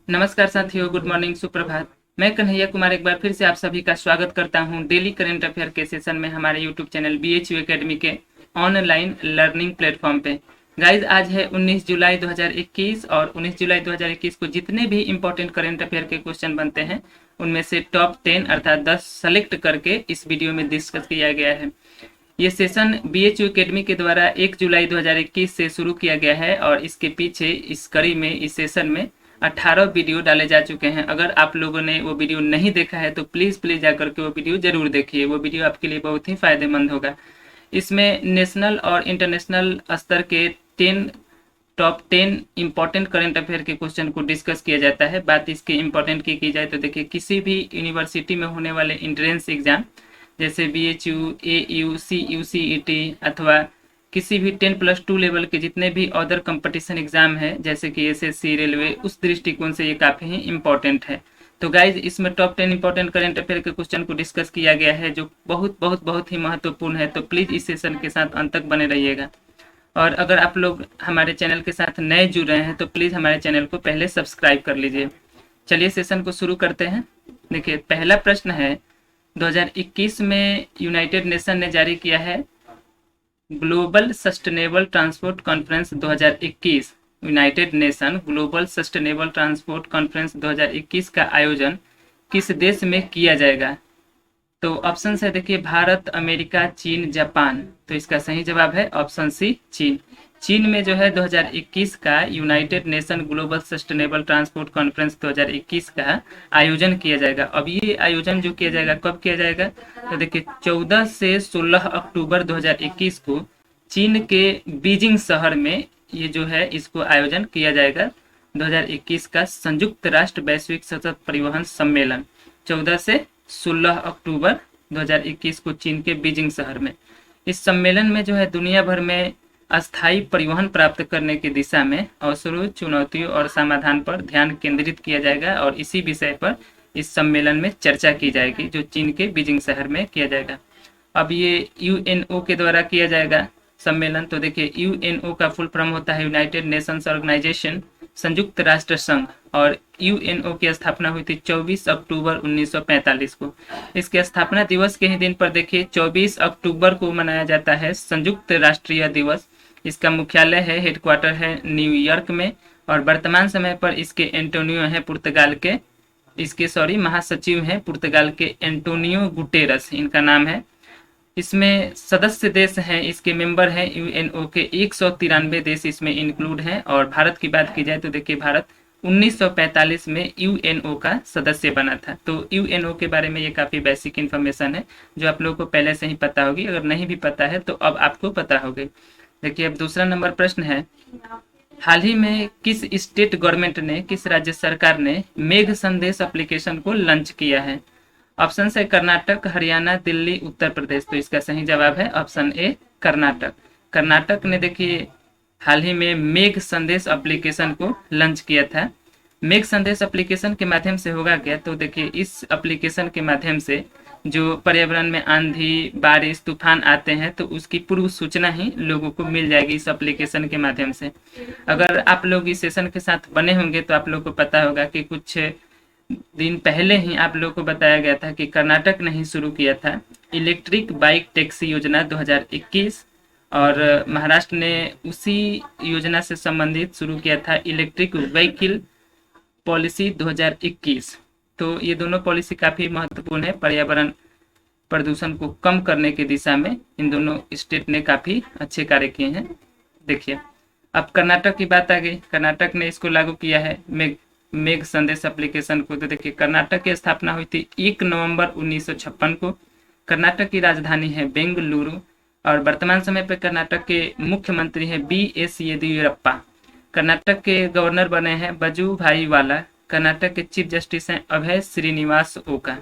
नमस्कार साथियों, good morning, सुप्रभात। मैं कन्हैया कुमार एक बार फिर से आप सभी का स्वागत करता हूं डेली करंट अफेयर के सेशन में हमारे यूट्यूब चैनल BHU एकेडमी के ऑनलाइन लर्निंग प्लेटफॉर्म पे। गाइज, आज है 19 जुलाई 2021 और 19 जुलाई 2021 को जितने भी इंपॉर्टेंट करंट अफेयर के क्वेश्चन बनते हैं उनमें से टॉप 10 अर्थात 10 सेलेक्ट करके इस वीडियो में डिस्कस किया गया है। ये सेशन BHU एकेडमी के द्वारा 1 जुलाई 2021 से शुरू किया गया है और इसके पीछे इस कड़ी में इस सेशन में 18 वीडियो डाले जा चुके हैं। अगर आप लोगों ने वो वीडियो नहीं देखा है तो प्लीज़ जाकर के वो वीडियो जरूर देखिए। वो वीडियो आपके लिए बहुत ही फायदेमंद होगा। इसमें नेशनल और इंटरनेशनल स्तर के टॉप 10 इम्पॉर्टेंट करंट अफेयर के क्वेश्चन को डिस्कस किया जाता है। बात इसके इम्पोर्टेंट की जाए तो देखिए, किसी भी यूनिवर्सिटी में होने वाले एंट्रेंस एग्जाम जैसे BHU, AU, CU, CET अथवा किसी भी 10+2 लेवल के जितने भी अदर कंपटीशन एग्जाम है जैसे कि SSC, रेलवे, उस दृष्टिकोण से ये काफ़ी ही इम्पोर्टेंट है। तो गाइज, इसमें टॉप 10 इम्पोर्टेंट करंट अफेयर के क्वेश्चन को डिस्कस किया गया है जो बहुत बहुत बहुत ही महत्वपूर्ण है। तो प्लीज़ इस सेशन के साथ अंत तक बने रहिएगा। और अगर आप लोग हमारे चैनल के साथ नए जुड़ रहे हैं तो प्लीज़ हमारे चैनल को पहले सब्सक्राइब कर लीजिए। चलिए सेशन को शुरू करते हैं। देखिए, पहला प्रश्न है, 2021 में यूनाइटेड नेशन ने जारी किया है global sustainable transport conference 2021। United nation global sustainable transport conference 2021 का आयोजन किस देश में किया जाएगा? तो ऑप्शन है, देखिए, भारत, अमेरिका, चीन, जापान। तो इसका सही जवाब है ऑप्शन सी, चीन। चीन में जो है 2021 का United nation global sustainable transport conference 2021 का आयोजन किया जाएगा। अब ये आयोजन जो किया जाएगा कब किया जाएगा? तो देखिए, 14 से 16 अक्टूबर 2021 को चीन के बीजिंग शहर में ये जो है इसको आयोजन किया जाएगा। 2021 का संयुक्त राष्ट्र वैश्विक सतत परिवहन सम्मेलन 14 से 16 अक्टूबर 2021 को चीन के बीजिंग शहर में। इस सम्मेलन में जो है दुनिया भर में अस्थायी परिवहन प्राप्त करने की दिशा में अवसरों, चुनौतियों और समाधान पर ध्यान केंद्रित किया जाएगा और इसी विषय पर इस सम्मेलन में चर्चा की जाएगी जो चीन के बीजिंग शहर में किया जाएगा। अब ये UNO के द्वारा किया जाएगा सम्मेलन। तो देखिए, UNO का फुल फॉर्म होता है यूनाइटेड नेशंस ऑर्गेनाइजेशन, संयुक्त राष्ट्र संघ, और UNO की स्थापना हुई थी 24 अक्टूबर 1945 को। इसके स्थापना दिवस के ही दिन पर देखिए 24 अक्टूबर को मनाया जाता है संयुक्त राष्ट्रीय दिवस। इसका मुख्यालय है, हेडक्वार्टर है न्यूयॉर्क में और वर्तमान समय पर इसके एंटोनियो हैं पुर्तगाल के, महासचिव हैं पुर्तगाल के एंटोनियो गुटेरस, इनका नाम है। इसमें सदस्य देश हैं, इसके मेंबर हैं UNO के 193 देश इसमें इंक्लूड हैं। और भारत की बात की जाए तो देखिए, भारत 1945 में UNO का सदस्य बना था। तो UNO के बारे में ये काफ़ी बेसिक इन्फॉर्मेशन है जो आप लोगों को पहले से ही पता होगी। अगर नहीं भी पता है तो अब आपको पता होगी। देखिए, अब दूसरा नंबर प्रश्न है, हाल ही में किस स्टेट गवर्नमेंट ने, किस राज्य सरकार ने मेघ संदेश एप्लीकेशन को लॉन्च किया है? ऑप्शन है कर्नाटक, हरियाणा, दिल्ली, उत्तर प्रदेश। तो इसका सही जवाब है ऑप्शन ए, कर्नाटक। कर्नाटक ने देखिए हाल ही में मेघ संदेश एप्लीकेशन को लॉन्च किया था। मेघ संदेश एप्लीकेशन के माध्यम से होगा क्या? तो देखिए, इस एप्लीकेशन के माध्यम से जो पर्यावरण में आंधी, बारिश, तूफान आते हैं तो उसकी पूर्व सूचना ही लोगों को मिल जाएगी इस एप्लीकेशन के माध्यम से। अगर आप लोग इस सेशन के साथ बने होंगे तो आप लोग को पता होगा कि कुछ दिन पहले ही आप लोगों को बताया गया था कि कर्नाटक ने ही शुरू किया था इलेक्ट्रिक बाइक टैक्सी योजना 2021 और महाराष्ट्र ने उसी योजना से संबंधित शुरू किया था इलेक्ट्रिक व्हीकल पॉलिसी 2021। तो ये दोनों पॉलिसी काफ़ी महत्वपूर्ण है, पर्यावरण प्रदूषण को कम करने की दिशा में इन दोनों स्टेट ने काफ़ी अच्छे कार्य किए हैं। देखिए, अब कर्नाटक की बात आ गई। कर्नाटक ने इसको लागू किया है मेघ संदेश एप्लीकेशन को। तो देखिए, कर्नाटक की स्थापना हुई थी 1 नवंबर 1956 को। कर्नाटक की राजधानी है बेंगलुरु और वर्तमान समय पर कर्नाटक के मुख्यमंत्री हैं BS येदियुरप्पा। कर्नाटक के गवर्नर बने हैं वजुभाई वाला। कर्नाटक के चीफ जस्टिस हैं अभय श्रीनिवास ओका।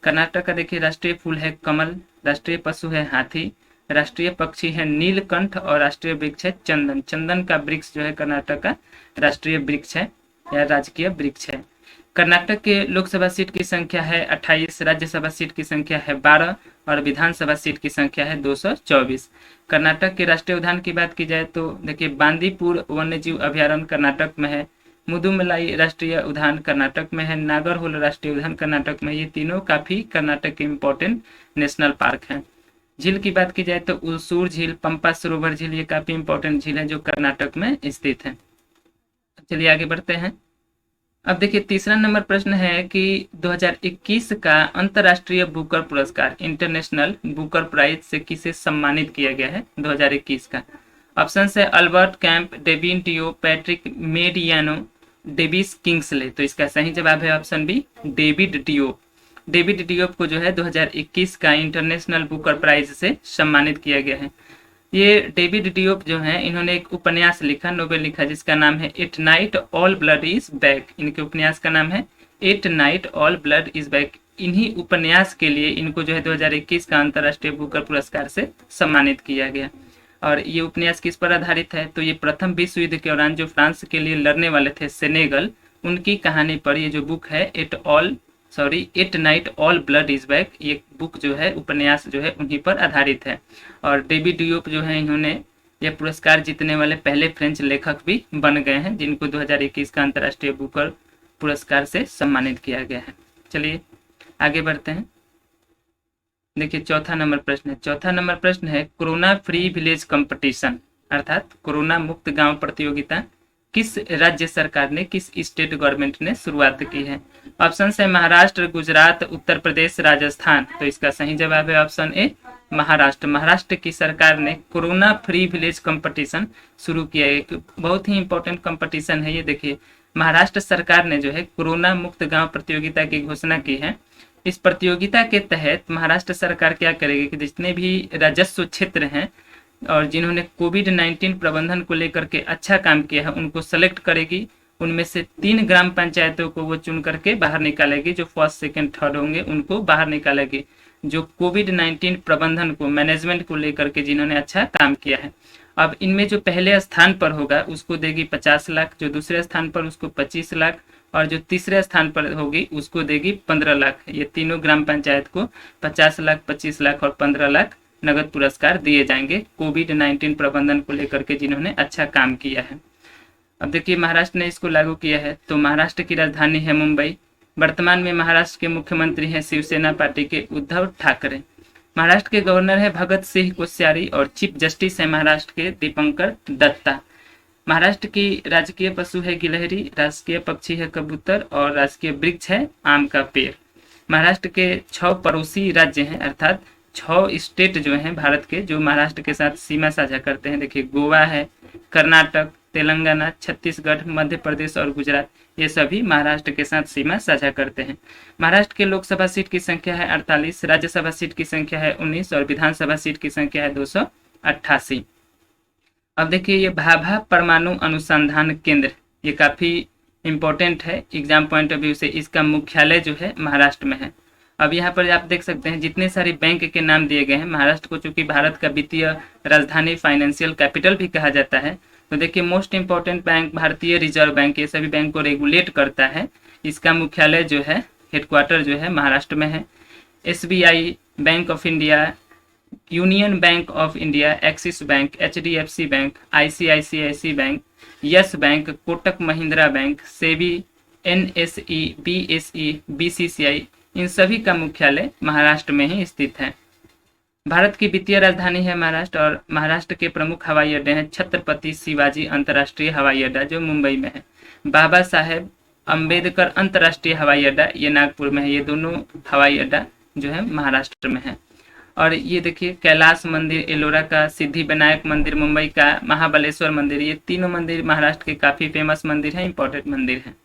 कर्नाटक का देखिए राष्ट्रीय फूल है कमल, राष्ट्रीय पशु है हाथी, राष्ट्रीय पक्षी है नीलकंठ और राष्ट्रीय वृक्ष है चंदन। चंदन का वृक्ष जो है कर्नाटक का राष्ट्रीय वृक्ष है या राजकीय वृक्ष है। कर्नाटक के लोकसभा सीट की संख्या है 28, राज्यसभा सीट की संख्या है 12 और विधानसभा सीट की संख्या है 224। कर्नाटक के राष्ट्रीय उद्यान की बात की जाए तो देखिए, बांदीपुर वन्यजीव अभयारण्य कर्नाटक में है। मुदुमलाई राष्ट्रीय उद्यान कर्नाटक में है, नागरहोल राष्ट्रीय उद्यान कर्नाटक में। ये तीनों काफी कर्नाटक के इम्पोर्टेंट नेशनल पार्क हैं। झील की बात की जाए तो उसूर झील, पंपा सरोवर झील, ये काफी इंपॉर्टेंट झील है जो कर्नाटक में स्थित है। चलिए आगे बढ़ते हैं। अब देखिए तीसरा नंबर प्रश्न है कि 2021 का अंतर्राष्ट्रीय बुकर पुरस्कार, इंटरनेशनल बुकर प्राइज से किसे सम्मानित किया गया है 2021 का। ऑप्शन है Albert Camp, Devin Diop, Patrick Modiano, Davis Kingsley. तो इसका सही जवाब है option B, David Diop. David Diop को जो है 2021 का इंटरनेशनल बुकर प्राइज से सम्मानित किया गया है। ये डेविड डियोप जो हैं इन्होंने एक उपन्यास लिखा, नोवेल लिखा, जिसका नाम है at night all blood is back. इनके उपन्यास का नाम है at night all blood is back. इन्हीं उपन्यास के लिए इनको जो है 2021 का अंतर्राष्ट्रीय बुकर पुरस्कार से सम्मानित किया गया। और ये उपन्यास किस पर आधारित है, तो ये प्रथम विश्व युद्ध के दौरान जो फ्रांस के लिए लड़ने वाले थे सेनेगल, उनकी कहानी पर ये जो बुक है at night all blood is back, ये बुक जो है उपन्यास जो है उन्हीं पर आधारित है। और डेविड डियोप जो है इन्होंने यह पुरस्कार जीतने वाले पहले फ्रेंच लेखक भी बन गए हैं जिनको 2021 का अंतर्राष्ट्रीय बुकर पुरस्कार से सम्मानित किया गया है। चलिए आगे बढ़ते हैं। देखिए चौथा नंबर प्रश्न है कोरोना फ्री विलेज कंपटीशन अर्थात कोरोना मुक्त गांव प्रतियोगिता किस राज्य सरकार ने, किस स्टेट गवर्नमेंट ने शुरुआत की है। ऑप्शन है महाराष्ट्र, गुजरात, उत्तर प्रदेश, राजस्थान। तो इसका सही जवाब है ऑप्शन ए, महाराष्ट्र। महाराष्ट्र की सरकार ने कोरोना फ्री विलेज कंपटीशन शुरू किया है। बहुत ही इंपॉर्टेंट कंपटीशन है ये। देखिए महाराष्ट्र सरकार ने जो है कोरोना मुक्त गांव प्रतियोगिता की घोषणा की है। इस प्रतियोगिता के तहत महाराष्ट्र सरकार क्या करेगी कि जितने भी राजस्व क्षेत्र हैं और जिन्होंने कोविड-19 प्रबंधन को लेकर के अच्छा काम किया है उनको सेलेक्ट करेगी। उनमें से 3 ग्राम पंचायतों को वो चुन करके बाहर निकालेगी। जो फर्स्ट सेकंड थर्ड होंगे उनको बाहर निकालेगी, जो कोविड-19 प्रबंधन को, मैनेजमेंट को लेकर के जिन्होंने अच्छा काम किया है। अब इनमें जो पहले स्थान पर होगा उसको देगी 50 लाख, जो दूसरे स्थान पर उसको 25 लाख और जो तीसरे स्थान पर होगी उसको देगी 15 लाख। ये तीनों ग्राम पंचायत को 50 लाख, 25 लाख और 15 लाख नगद पुरस्कार दिए जाएंगे कोविड-19 प्रबंधन को लेकर के जिन्होंने अच्छा काम किया है। अब देखिए महाराष्ट्र ने इसको लागू किया है। तो महाराष्ट्र की राजधानी है मुंबई। वर्तमान में महाराष्ट्र के मुख्यमंत्री हैं शिवसेना पार्टी के उद्धव ठाकरे। महाराष्ट्र के गवर्नर है भगत सिंह कोश्यारी और चीफ जस्टिस है महाराष्ट्र के दीपंकर दत्ता। महाराष्ट्र की राजकीय पशु है गिलहरी, राजकीय पक्षी है कबूतर और राजकीय वृक्ष है आम का पेड़। महाराष्ट्र के 6 पड़ोसी राज्य हैं अर्थात 6 स्टेट जो हैं भारत के, जो महाराष्ट्र के साथ सीमा साझा करते हैं। देखिए गोवा है, कर्नाटक, तेलंगाना, छत्तीसगढ़, मध्य प्रदेश और गुजरात, ये सभी महाराष्ट्र के साथ सीमा साझा करते हैं। महाराष्ट्र के लोकसभा सीट की संख्या है 48, राज्यसभा सीट की संख्या है 19 और विधानसभा सीट की संख्या है 288। अब देखिए ये भाभा परमाणु अनुसंधान केंद्र, ये काफी इंपॉर्टेंट है एग्जाम पॉइंट ऑफ व्यू से। इसका मुख्यालय जो है महाराष्ट्र में है। अब यहाँ पर आप देख सकते हैं जितने सारे बैंक के नाम दिए गए हैं। महाराष्ट्र को चूंकि भारत का वित्तीय राजधानी, फाइनेंशियल कैपिटल भी कहा जाता है, तो देखिए मोस्ट इंपॉर्टेंट बैंक भारतीय रिजर्व बैंक, ये सभी बैंक को रेगुलेट करता है। इसका मुख्यालय जो है, हेडक्वार्टर जो है महाराष्ट्र में है। SBI, bank of India, union bank of India, axis bank, HDFC bank, ICICI bank, yes bank, Kotak Mahindra bank, SEBI, NSE, BSE, BCCI, इन सभी का मुख्यालय महाराष्ट्र में ही स्थित है। भारत की वित्तीय राजधानी है महाराष्ट्र और महाराष्ट्र के प्रमुख हवाई अड्डे हैं छत्रपति शिवाजी अंतर्राष्ट्रीय हवाई अड्डा जो मुंबई में है, बाबा साहेब अंबेडकर अंतर्राष्ट्रीय हवाई अड्डा ये नागपुर में है। ये दोनों हवाई अड्डा जो है महाराष्ट्र में है। और ये देखिए कैलाश मंदिर एलोरा का, सिद्धि विनायक मंदिर मुंबई का, महाबलेश्वर मंदिर, ये तीनों मंदिर महाराष्ट्र के काफी फेमस मंदिर हैं, इंपॉर्टेंट मंदिर हैं।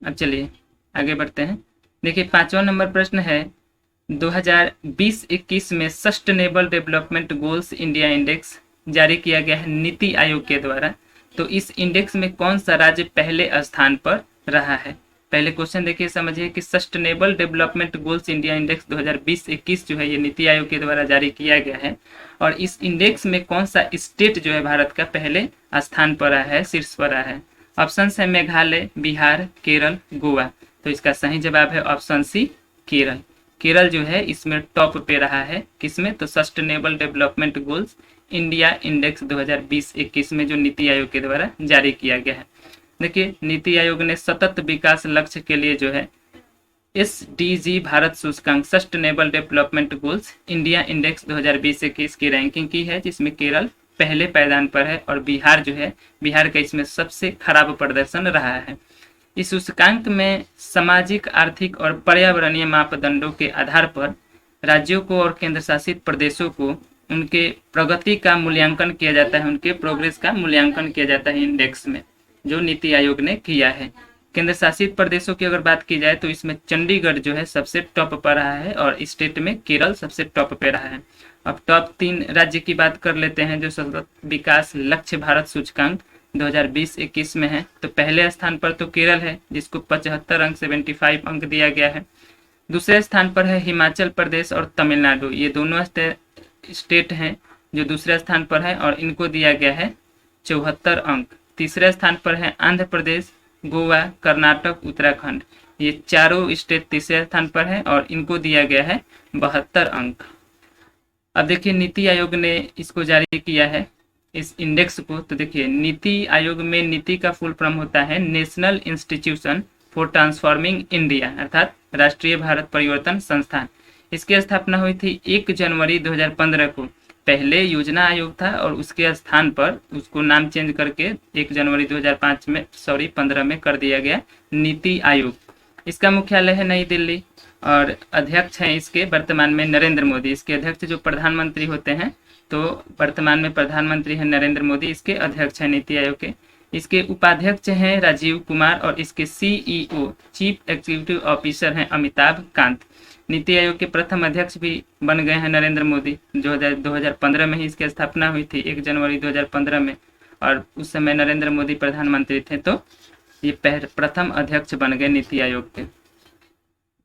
अब चलिए आगे बढ़ते हैं। देखिए 5वां नंबर प्रश्न है 2020-21 में sustainable development goals India index जारी किया गया है नीति आयोग के द्वारा। तो इस इंडेक्स में कौन सा राज्य पहले स्थान पर रहा है। पहले क्वेश्चन देखिए, समझिए कि sustainable development goals India index 2020-21 जो है ये नीति आयोग के द्वारा जारी किया गया है और इस इंडेक्स में कौन सा स्टेट जो है भारत का पहले स्थान पर रहा है, शीर्ष पर रहा है। ऑप्शन है मेघालय, बिहार, केरल, गोवा। तो इसका सही जवाब है ऑप्शन सी, केरल। केरल जो है इसमें टॉप पे रहा है, किसमें, तो sustainable development goals India index 2020-21 में जो नीति आयोग के द्वारा जारी किया गया है। देखिए नीति आयोग ने सतत विकास लक्ष्य के लिए जो है SDG भारत सूचकांक sustainable development goals India index 2020-21 की रैंकिंग की है, जिसमें केरल पहले पायदान पर है और बिहार जो है, बिहार का इसमें सबसे खराब प्रदर्शन रहा है। इस सूचकांक में सामाजिक, आर्थिक और पर्यावरणीय मापदंडों के आधार पर राज्यों को और केंद्र शासित प्रदेशों को उनके प्रगति का मूल्यांकन किया जाता है, उनके प्रोग्रेस का मूल्यांकन किया जाता है इंडेक्स में, जो नीति आयोग ने किया है। केंद्र शासित प्रदेशों की अगर बात की जाए तो इसमें चंडीगढ़ जो है सबसे टॉप पर रहा है और स्टेट में केरल सबसे टॉप पे रहा है। अब टॉप 3 राज्य की बात कर लेते हैं जो सतत विकास लक्ष्य भारत सूचकांक 2020-21 में है। तो पहले स्थान पर तो केरल है, जिसको 75 अंक 75 अंक दिया गया है। दूसरे स्थान पर है हिमाचल प्रदेश और तमिलनाडु, ये दोनों स्टेट हैं जो दूसरे स्थान पर है और इनको दिया गया है 74 अंक। तीसरे स्थान पर है आंध्र प्रदेश, गोवा, कर्नाटक, उत्तराखंड, ये चारों स्टेट तीसरे स्थान पर है और इनको दिया गया है 72 अंक। अब देखिए नीति आयोग ने इसको जारी किया है इस इंडेक्स को। तो देखिए नीति आयोग में नीति का फुल फॉर्म होता है national institution for transforming India, अर्थात राष्ट्रीय भारत परिवर्तन संस्थान। इसकी स्थापना हुई थी 1 जनवरी 2015 को। पहले योजना आयोग था और उसके स्थान पर उसको नाम चेंज करके 1 जनवरी 15 में कर दिया गया नीति आयोग। इसका मुख्यालय है नई दिल्ली और अध्यक्ष हैं इसके वर्तमान में नरेंद्र मोदी। इसके अध्यक्ष जो प्रधानमंत्री होते हैं, तो वर्तमान में प्रधानमंत्री हैं नरेंद्र मोदी, इसके अध्यक्ष हैं नीति आयोग के। इसके उपाध्यक्ष हैं राजीव कुमार और इसके CEO चीफ एग्जीक्यूटिव ऑफिसर हैं अमिताभ कांत। नीति आयोग के प्रथम अध्यक्ष भी बन गए हैं नरेंद्र मोदी, जो 2015 में ही इसकी स्थापना हुई थी 1 जनवरी 2015 में, और उस समय नरेंद्र मोदी प्रधानमंत्री थे, तो ये प्रथम अध्यक्ष बन गए नीति आयोग के।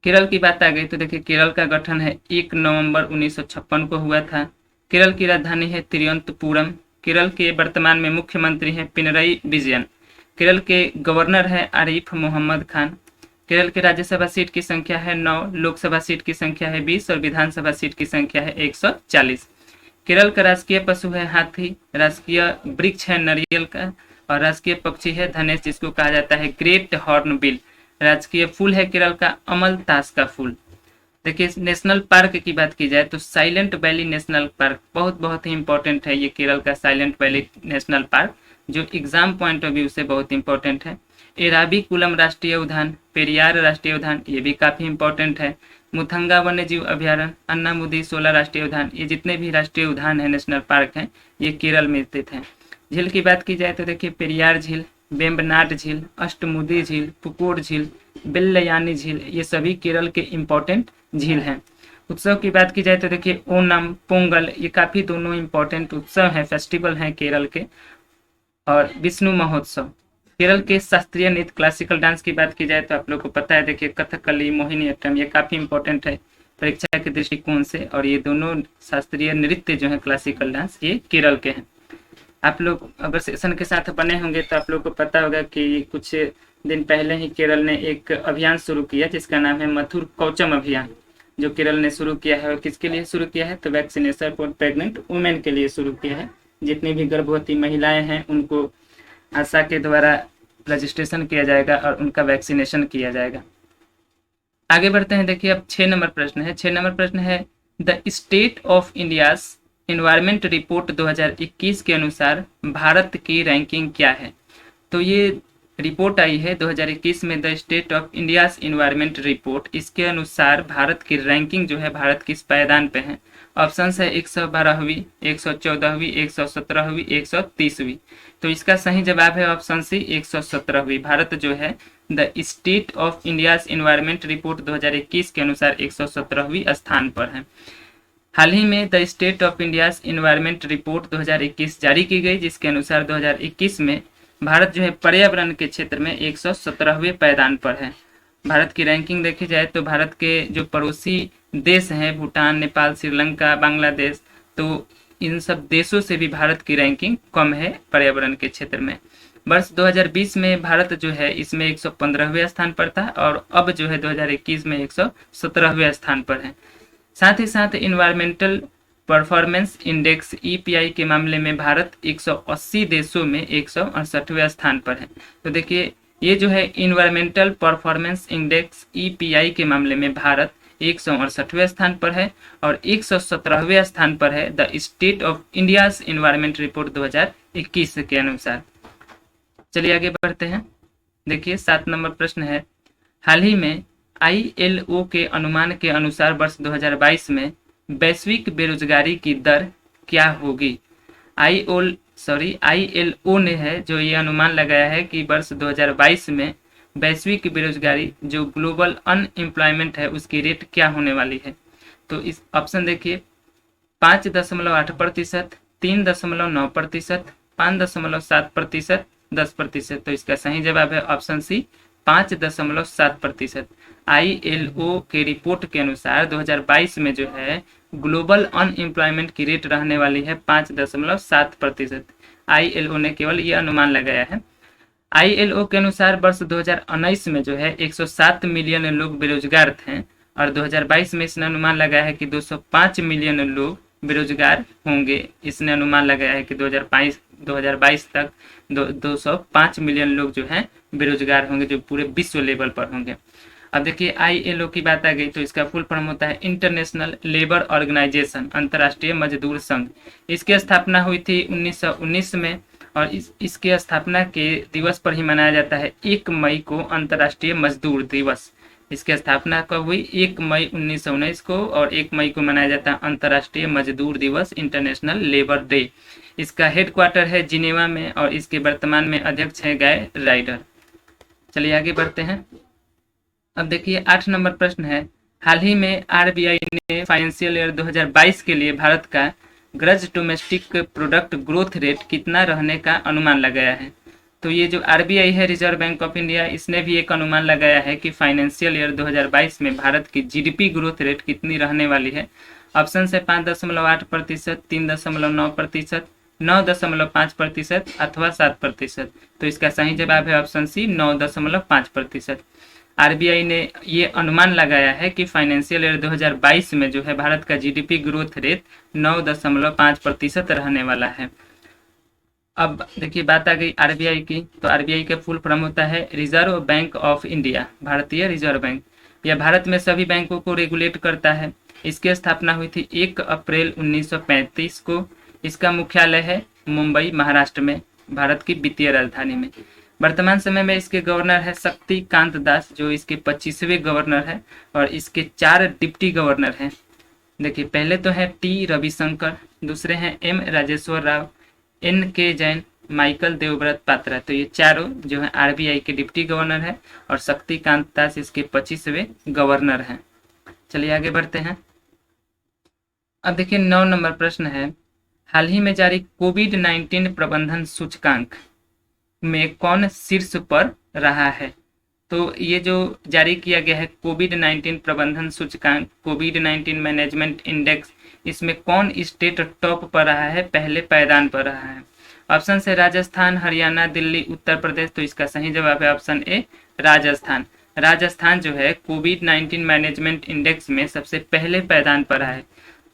केरल की बात आ गई तो देखिए केरल का गठन है 1 नवंबर 1956 को हुआ था। केरल की राजधानी है तिरुवनंतपुरम। केरल के वर्तमान में मुख्यमंत्री हैं पिनरई विजयन। केरल के गवर्नर है आरिफ मोहम्मद खान। केरल के राज्यसभा सीट की संख्या है 9, लोकसभा सीट की संख्या है 20 और विधानसभा सीट की संख्या है 140। केरल का राजकीय पशु है हाथी, राजकीय वृक्ष है नारियल का और राजकीय पक्षी है धनेश, जिसको कहा जाता है ग्रेट हॉर्नबिल। राजकीय फूल है केरल का अमल ताश का फूल। देखिए नेशनल पार्क की बात की जाए तो साइलेंट वैली नेशनल पार्क बहुत ही इंपॉर्टेंट है। ये केरल का साइलेंट वैली नेशनल पार्क जो एग्जाम पॉइंट ऑफ व्यू से बहुत इंपॉर्टेंट है। एराविकुलम राष्ट्रीय उद्यान, पेरियार राष्ट्रीय उद्यान, ये भी काफी इंपॉर्टेंट है। मुथंगा वन्य जीव अभ्यारण्य, अन्नामुदी 16 राष्ट्रीय उद्यान, ये जितने भी राष्ट्रीय उद्यान है नेशनल पार्क हैं ये केरल में स्थित हैं। झील की बात की जाए तो देखिए पेरियार झील, वेम्बनाड झील, अष्टमुदी झील, पुकोर झील, बेल्लयानी झील, ये सभी केरल के इम्पोर्टेंट झील हैं। उत्सव की बात की जाए तो देखिए ओणम, पोंगल, ये काफी दोनों इम्पोर्टेंट उत्सव हैं, फेस्टिवल हैं केरल के। और विष्णु महोत्सव। केरल के शास्त्रीय नृत्य क्लासिकल डांस की बात की जाए तो आप लोग को पता है, देखिए कथकली, मोहिनीअट्टम, ये काफी इंपॉर्टेंट है परीक्षा के दृष्टिकोण से, और ये दोनों शास्त्रीय नृत्य जो है क्लासिकल डांस ये केरल के हैं। आप लोग अगर सेशन के साथ बने होंगे तो आप लोग को पता होगा कि कुछ दिन पहले ही केरल ने एक अभियान शुरू किया जिसका नाम है मथुर कौचम अभियान, जो केरल ने शुरू किया है। और किसके लिए शुरू किया है, तो वैक्सीनेशन फॉर प्रेग्नेंट वुमेन के लिए शुरू किया है। जितनी भी गर्भवती महिलाएं हैं उनको आशा के द्वारा रजिस्ट्रेशन किया जाएगा और उनका वैक्सीनेशन किया जाएगा। आगे बढ़ते हैं, देखिए अब 6 नंबर प्रश्न है। 6 नंबर प्रश्न है the state of India's environment report 2021 के अनुसार भारत की रैंकिंग क्या है। तो ये रिपोर्ट आई है 2021 में, the state of India's environment report. इसके अनुसार भारत की रैंकिंग जो है भारत किस पायदान पे है। ऑप्शन है 112वीं, 114वीं, 117वीं, 130वीं। तो इसका सही जवाब है ऑप्शन सी 117वीं। भारत जो है the state of India's environment report 2021 के अनुसार 117वीं स्थान पर है। हाल ही में the state of India's environment report 2021 जारी की गई, जिसके अनुसार 2021 में भारत जो है पर्यावरण के क्षेत्र में 117वें पायदान पर है। भारत की रैंकिंग देखी जाए तो भारत के जो पड़ोसी देश हैं भूटान, नेपाल, श्रीलंका, बांग्लादेश, तो इन सब देशों से भी भारत की रैंकिंग कम है पर्यावरण के क्षेत्र में। वर्ष 2020 में भारत जो है इसमें 115वें स्थान पर था और अब जो है 2021 में 117वें स्थान पर है। साथ ही साथ इन्वायरमेंटल परफॉर्मेंस इंडेक्स ईपीआई के मामले में भारत 180 देशों में 168वें स्थान पर है। तो देखिए ये जो है इन्वायरमेंटल परफॉर्मेंस इंडेक्स ईपीआई के मामले में भारत 168वें स्थान पर है और 117वें स्थान पर है the state of India's environment report 2021 के अनुसार। चलिए आगे बढ़ते हैं। देखिए 7 नंबर प्रश्न है, हाल ही में आईएलओ के अनुमान के अनुसार वर्ष 2022 में वैश्विक बेरोजगारी की दर क्या होगी। आईएलओ ने है जो ये अनुमान लगाया है कि वर्ष 2022 में वैश्विक बेरोजगारी जो ग्लोबल अनएम्प्लॉयमेंट है उसकी रेट क्या होने वाली है। तो इस ऑप्शन देखिए 5.8%, 3.9%, 5.7%, 10%। तो इसका सही जवाब है ऑप्शन सी 5.7%। आईएलओ के रिपोर्ट के अनुसार 2022 में जो है ग्लोबल अनएम्प्लॉयमेंट की रेट रहने वाली है 5.7%। आईएलओ ने केवल ये अनुमान लगाया है। आईएलओ के अनुसार वर्ष 2019 में जो है 107 मिलियन लोग बेरोजगार थे और 2022 में इसने अनुमान लगाया है कि 205 मिलियन लोग बेरोजगार होंगे। इसने अनुमान लगाया है कि 2022 तक 205 मिलियन लोग जो हैं बेरोजगार होंगे, जो पूरे विश्व लेवल पर होंगे। अब देखिए आईएलओ की बात आ गई तो इसका फुल फॉर्म होता है इंटरनेशनल लेबर ऑर्गेनाइजेशन, अंतर्राष्ट्रीय मजदूर संघ। इसकी स्थापना हुई थी 1919 में और इसके स्थापना के दिवस पर ही मनाया जाता है 1 मई को अंतर्राष्ट्रीय मजदूर दिवस। इसकी स्थापना कब हुई? 1 मई 1919 को और 1 मई को मनाया जाता है अंतर्राष्ट्रीय मजदूर दिवस, इंटरनेशनल लेबर डे। इसका हेडक्वार्टर है जिनेवा में और इसके वर्तमान में अध्यक्ष है गाय राइडर। चलिए आगे बढ़ते हैं। अब देखिए 8 नंबर प्रश्न है, हाल ही में आरबीआई ने फाइनेंशियल ईयर 2022 के लिए भारत का grudge domestic product growth rate कितना रहने का अनुमान लगाया है। तो ये जो आरबीआई है, रिजर्व बैंक ऑफ इंडिया, इसने भी एक अनुमान लगाया है कि फाइनेंशियल ईयर 2022 में भारत की जीडीपी ग्रोथ रेट कितनी रहने वाली है। ऑप्शन है 5.8%, 3.9%, 9.5% अथवा 7%। तो इसका सही जवाब है ऑप्शन सी 9.5%। आरबीआई ने ये अनुमान लगाया है कि फाइनेंशियल ईयर 2022 में जो है भारत का जीडीपी ग्रोथ रेट 9.5% रहने वाला है। अब देखिए बात आ गई आरबीआई की, तो आरबीआई का फुल फॉर्म होता है रिजर्व बैंक ऑफ इंडिया, भारतीय रिजर्व बैंक। यह भारत में सभी बैंकों को रेगुलेट करता है। इसकी स्थापना हुई थी 1 अप्रैल 1935 को। इसका मुख्यालय है मुंबई, महाराष्ट्र में, भारत की वित्तीय राजधानी में। वर्तमान समय में इसके गवर्नर है शक्तिकांत दास, जो इसके 25वें गवर्नर है और इसके 4 डिप्टी गवर्नर हैं। देखिए पहले तो है टी रविशंकर, दूसरे हैं एम राजेश्वर राव, एन के जैन, माइकल देवव्रत पात्रा। तो ये चारों जो है आरबीआई के डिप्टी गवर्नर है और शक्तिकांत दास इसके 25वें गवर्नर हैं। चलिए आगे बढ़ते हैं। अब देखिए 9 नंबर प्रश्न है, हाल ही में जारी कोविड-19 प्रबंधन सूचकांक में कौन शीर्ष पर रहा है। तो ये जो जारी किया गया है कोविड-19 प्रबंधन सूचकांक, कोविड-19 मैनेजमेंट इंडेक्स, इसमें कौन स्टेट टॉप पर रहा है, पहले पायदान पर रहा है। ऑप्शन है राजस्थान, हरियाणा, दिल्ली, उत्तर प्रदेश। तो इसका सही जवाब है ऑप्शन ए राजस्थान। राजस्थान जो है कोविड-19 मैनेजमेंट इंडेक्स में सबसे पहले पायदान पर रहा है।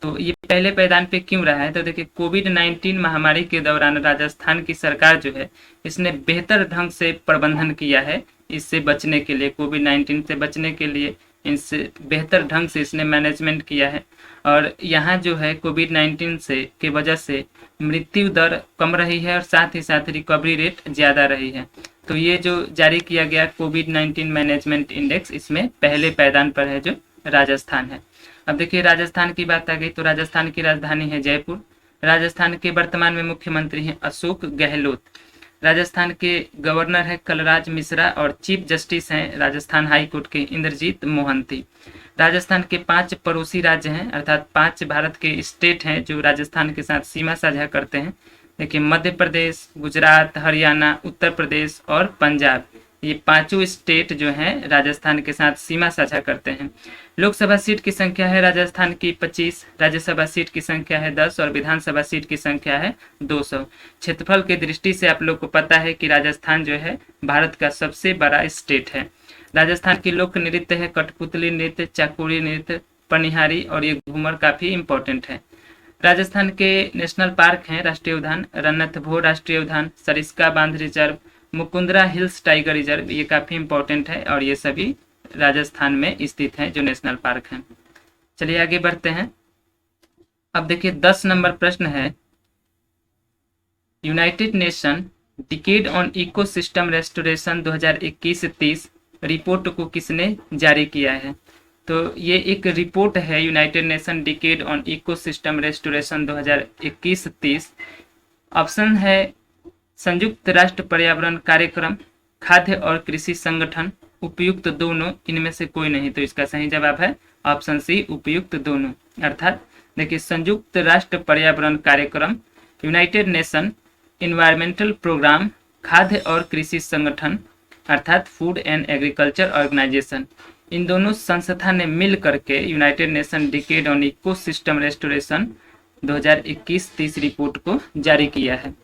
तो ये पहले पायदान पे क्यों रहा है, तो देखिए कोविड-19 महामारी के दौरान राजस्थान की सरकार जो है इसने बेहतर ढंग से प्रबंधन किया है। इससे बचने के लिए, कोविड-19 से बचने के लिए इनसे बेहतर ढंग से इसने मैनेजमेंट किया है और यहाँ जो है कोविड-19 से के वजह से मृत्यु दर कम रही है और साथ ही साथ रिकवरी रेट ज़्यादा रही है। तो ये जो जारी किया गया कोविड-19 मैनेजमेंट इंडेक्स, इसमें पहले पायदान पर है जो राजस्थान है। अब देखिए राजस्थान की बात आ गई तो राजस्थान की राजधानी है जयपुर। राजस्थान के वर्तमान में मुख्यमंत्री हैं अशोक गहलोत। राजस्थान के गवर्नर है कलराज मिश्रा और चीफ जस्टिस हैं राजस्थान हाई कोर्ट के इंद्रजीत मोहंती। राजस्थान के 5 पड़ोसी राज्य हैं, अर्थात 5 भारत के स्टेट हैं जो राजस्थान के साथ सीमा साझा करते हैं। देखिए मध्य प्रदेश, गुजरात, हरियाणा, उत्तर प्रदेश और पंजाब, ये 5 स्टेट जो हैं राजस्थान के साथ सीमा साझा करते हैं। लोकसभा सीट की संख्या है राजस्थान की 25, राज्यसभा सीट की संख्या है 10 और विधानसभा सीट की संख्या है 200। क्षेत्रफल की दृष्टि से आप लोग को पता है कि राजस्थान जो है भारत का सबसे बड़ा स्टेट है। राजस्थान की लोक नृत्य है कठपुतली नृत्य, चाकुरी नृत्य, पनिहारी और ये घूमर काफी इम्पोर्टेंट है। राजस्थान के नेशनल पार्क हैं, राष्ट्रीय उद्यान रणथंभौर राष्ट्रीय उद्यान, सरिस्का बांध reserve, Mukundra hills tiger reserve, ये काफी इंपॉर्टेंट है और ये सभी राजस्थान में स्थित हैं जो नेशनल पार्क हैं। चलिए आगे बढ़ते हैं। अब देखिए 10 नंबर प्रश्न है, United nation decade on ecosystem restoration 2021-30 report को किसने जारी किया है? तो ये एक रिपोर्ट है, United nation decade on ecosystem restoration 2021-30। Option है संयुक्त राष्ट्र पर्यावरण कार्यक्रम, खाद्य और कृषि संगठन, उपयुक्त दोनों, इनमें से कोई नहीं। तो इसका सही जवाब है ऑप्शन सी, उपयुक्त दोनों। अर्थात देखिए संयुक्त राष्ट्र पर्यावरण कार्यक्रम, यूनाइटेड नेशन इन्वायरमेंटल प्रोग्राम, खाद्य और कृषि संगठन अर्थात फूड एंड एग्रीकल्चर ऑर्गेनाइजेशन, इन दोनों संस्था ने मिल करके United nation decade on ecosystem restoration 2021-30 report को जारी किया है।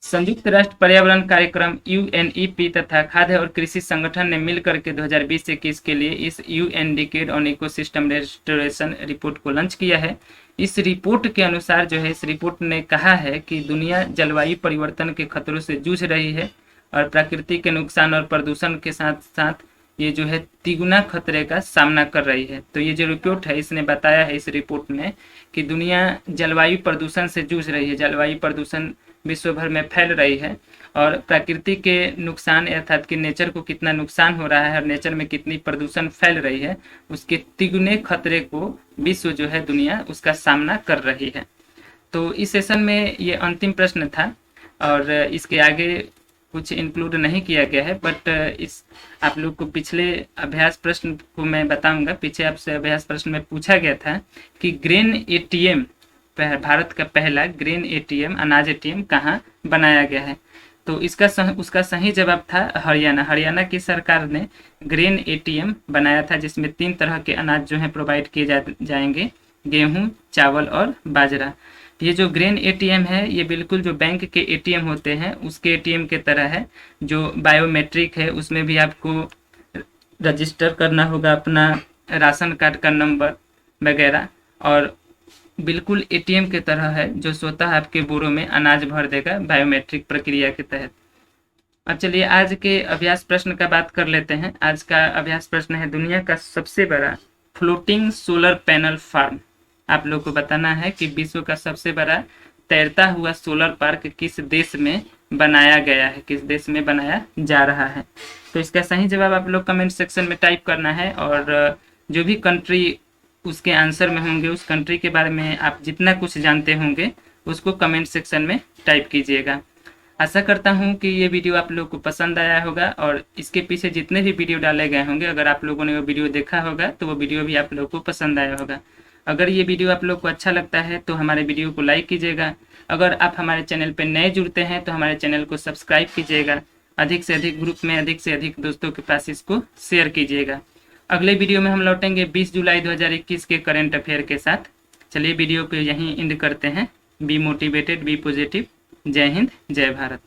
संयुक्त राष्ट्र पर्यावरण कार्यक्रम यूएनईपी तथा खाद्य और कृषि संगठन ने मिलकर के 2020-21 के लिए इस UN decade on ecosystem restoration report को लॉन्च किया है। इस रिपोर्ट के अनुसार जो है, इस रिपोर्ट ने कहा है कि दुनिया जलवायु परिवर्तन के खतरों से जूझ रही है और प्रकृति के नुकसान और प्रदूषण के साथ साथ ये जो है तिगुना खतरे का सामना कर रही है। तो ये जो रिपोर्ट है इसने बताया है, इस रिपोर्ट ने, कि दुनिया जलवायु प्रदूषण से जूझ रही है, जलवायु प्रदूषण विश्व भर में फैल रही है और प्रकृति के नुकसान अर्थात कि नेचर को कितना नुकसान हो रहा है और नेचर में कितनी प्रदूषण फैल रही है, उसके तिगुने खतरे को विश्व जो है दुनिया उसका सामना कर रही है। तो इस सेशन में ये अंतिम प्रश्न था और इसके आगे कुछ इंक्लूड नहीं किया गया है, बट इस आप लोग को पिछले अभ्यास प्रश्न को मैं बताऊंगा। पीछे आपसे अभ्यास प्रश्न में पूछा गया था कि ग्रेन एटीएम, भारत का पहला ग्रेन एटीएम अनाज एटीएम कहाँ बनाया गया है? तो उसका सही जवाब था हरियाणा। हरियाणा की सरकार ने ग्रेन एटीएम बनाया था जिसमें 3 तरह के अनाज जो है प्रोवाइड किए जाएंगे, गेहूं, चावल और बाजरा। ये जो ग्रेन एटीएम है ये बिल्कुल जो बैंक के एटीएम होते हैं उसके एटीएम के तरह है। जो बायोमेट्रिक है उसमें भी आपको रजिस्टर करना होगा अपना राशन कार्ड का नंबर वगैरह, और बिल्कुल एटीएम के तरह है जो स्वतः आपके बोरों में अनाज भर देगा बायोमेट्रिक प्रक्रिया के तहत। अब चलिए आज के अभ्यास प्रश्न का बात कर लेते हैं। आज का अभ्यास प्रश्न है, दुनिया का सबसे बड़ा फ्लोटिंग सोलर पैनल फार्म। आप लोग को बताना है कि विश्व का सबसे बड़ा तैरता हुआ सोलर पार्क किस देश में बनाया गया है, किस देश में बनाया जा रहा है। तो इसका सही जवाब आप लोग कमेंट सेक्शन में टाइप करना है और जो भी कंट्री उसके आंसर में होंगे उस कंट्री के बारे में आप जितना कुछ जानते होंगे उसको कमेंट सेक्शन में टाइप कीजिएगा। आशा करता हूं कि ये वीडियो आप लोग को पसंद आया होगा और इसके पीछे जितने भी वीडियो डाले गए होंगे अगर आप लोगों ने वो वीडियो देखा होगा तो वो वीडियो भी आप लोग को पसंद आया होगा। अगर ये वीडियो आप लोग को अच्छा लगता है तो हमारे वीडियो को लाइक कीजिएगा। अगर आप हमारे चैनल पर नए जुड़ते हैं तो हमारे चैनल को सब्सक्राइब कीजिएगा। अधिक से अधिक ग्रुप में अधिक से अधिक दोस्तों के पास इसको शेयर कीजिएगा। अगले वीडियो में हम लौटेंगे 20 जुलाई 2021 के करंट अफेयर के साथ। चलिए वीडियो को यहीं एंड करते हैं। Be motivated, be positive. जय हिंद, जय भारत।